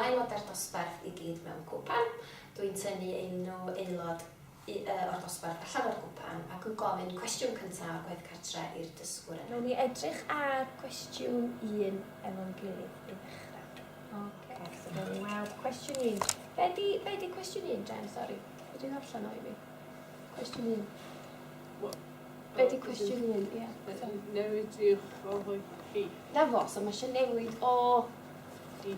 aelodau'r dosbarth I gyd mewn cwpan. Dwi'n tynnu enw aelod o'r dosbarth allan o'r cwpan ac yn gofyn cwestiwn cyntaf o'r gwaith cartre i'r dysgwr yna. Nawn ni edrych ar cwestiwn 1 efo'n gilydd I ddechrau. Oce, so nawn ni weld cwestiwn 1. Be di cwestiwn 1, Jen? Sori, dwi'n ddarllen o I fi. Cwestiwn 1. Be di cwestiwn 1? Ie. Newid i'w chyhoedd chi. Na fo, so mae eisiau newid o... Chi.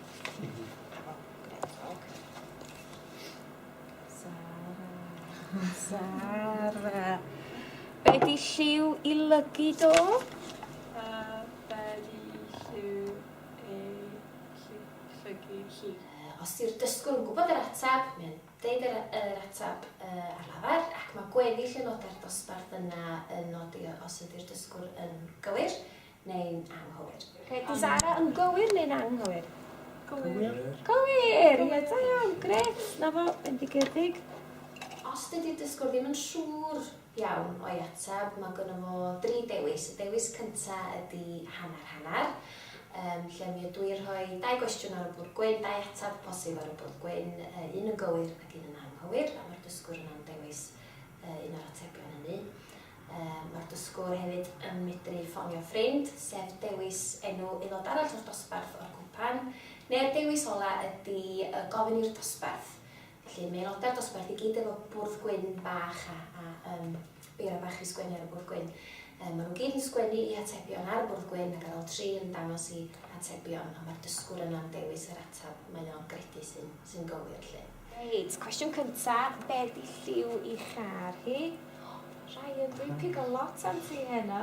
Sara. Be di lliw I lygu do? Be di lliw llygu chi. Os di'r dysgwr yn gwybod yr ateb, mae'n deud yr ateb ar lafar ac mae gweddill aelodau'r dosbarth yna yn nodi os ydy'r dysgwr yn gywir neu'n anghywir. Di Sara yn gywir neu'n anghywir? Gywir. Gywir! Ie, da iawn, gret. Na fo, bendigedig. Os dydy'r dysgwr ddim yn siŵr iawn o'i ateb, mae gynno fo 3 dewis. Y dewis cyntaf ydy hanner-hanner. Lle mi ydw i'n rhoi 2 gwestiwn ar y bwrdd gwyn, 2 ateb posib ar y bwrdd gwyn, un yn gywir ac un yn anghywir, a mae'r dysgwr yna'n dewis un o'r atebion hynny. Mae'r dysgwr hefyd yn medru ffonio ffrind, sef dewis enw aelod arall o'r dosbarth o'r cwpan, neu'r dewis ola ydy gofyn i'r dosbarth. Felly mae aelodau'r dosbarth I gyd efo bwrdd gwyn bach a beira bach I sgwennu ar y bwrdd gwyn. Maen nhw gyd yn sgwennu I atebion ar y bwrdd gwyn ac ar ôl 3 yn dangos I atebion a mae'r dysgwr yna'n dewis yr ateb mae o'n gredu sy'n gywir lle. Reit, cwestiwn cyntaf, be di lliw I char hi? Ryan, dwi'n pigo lot am ti heno.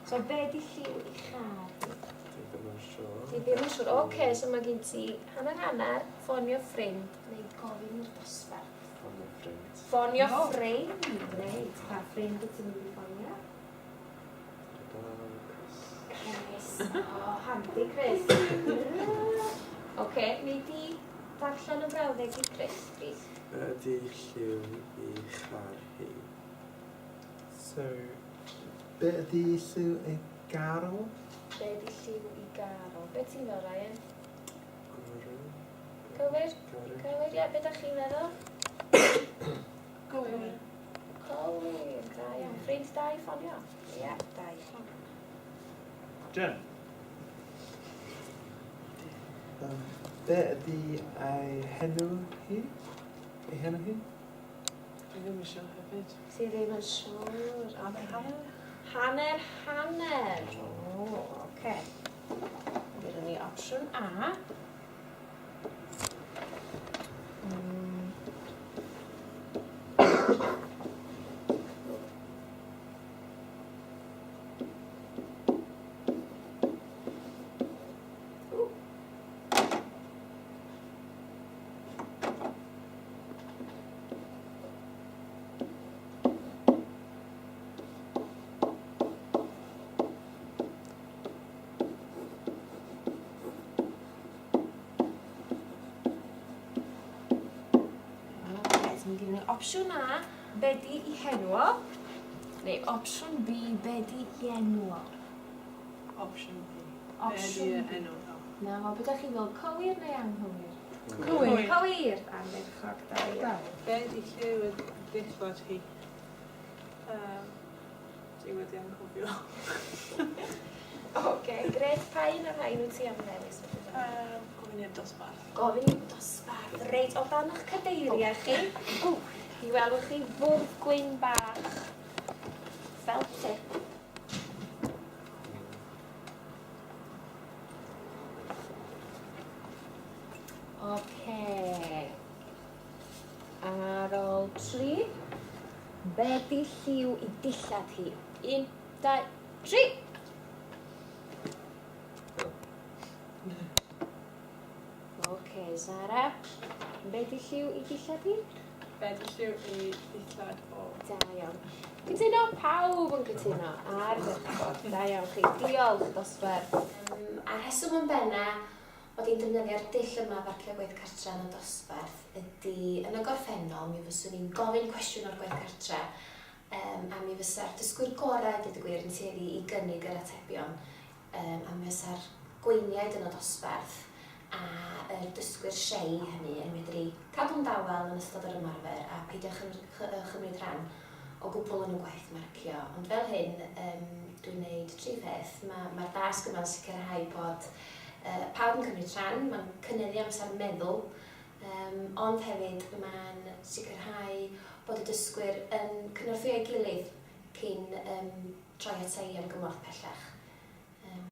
So, be di lliw I char hi? Dwi ddim yn siŵr. Dwi ddim yn siŵr. Oce, so mae gen ti hanner, ffonio ffrind, neu gofyn i'r dosbarth. Ffonio ffrind. Ffonio ffrind? Reit, pa ffrind wyt ti'n mynd I ffonio? Chris. O, handi Chris. Oce, mi di darllen y brawddeg I Chris, please. Be ydy lliw I char hi? So, be ydy lliw I garol? Be di lliw I garol? Be ti'n fel, Ryan? Gwrw. Cywir? Gyrru. Cywir, ie, be da chi'n meddwl? Gywir. Cywir, da iawn. Ffrind da I ffonio? Ie, da iawn. Jen. Be ydy ei henw hi? Ei henw hi? Dwi ddim yn siŵr hefyd. Ti ddim yn siŵr. Hanner. O, oce. Gyda ni opsiwn A. Gyda ni opsiwn A, be di I henwo, neu opsiwn B, be di I enwo. Opsiwn B. Opsiwn Be di enw ddo? Na, o, beth ydych chi'n fel cywir neu anghywir? Cywir. Cywir, anerchog da iawn. Be di lliw y ddillad hi? Dwi wedi anghofio. Oce, gret, pa un o'r rhain wyt ti am ddewis? Gofyn i'r dosbarth. Gofyn i'r dosbarth. Reit, o dan eich cadeiriau chi, I welwch chi bwrdd gwyn bach fel tip. Oce. Ar ôl 3, be di lliw I dillad hi? 1, 2, 3. Oce, Sara. Be di lliw I dillad hi? Be di lliw I ddillad o? Da iawn. Cytuno, pawb yn cytuno. Ardderchog, da iawn chi. Diolch, dosbarth. A'r rheswm yn benna bod i'n defnyddio'r dull yma farcio gwaith cartre yn y dosbarth ydy yn y gorffennol mi fyswn ni'n gofyn cwestiwn o'r gwaith cartre a mi fysa'r dysgwyr gorau dyd y gwir yn tueddu I gynnig yr atebion a mi fysa'r gweiniaid yn y dosbarth a y dysgwyr shei hynny yn medru cadw'n dawel yn ystod yr ymarfer a peidio chymryd rhan o gwbl yn y gwaith marcio. Ond fel hyn, dwi'n gwneud 3 peth. Mae'r dasg yma'n sicrhau bod pawb yn cymryd rhan, mae'n cynyddu amser meddwl, ond hefyd mae'n sicrhau bod y dysgwyr yn cynorthwyo ei gilydd cyn troi ata i am gymorth pellach.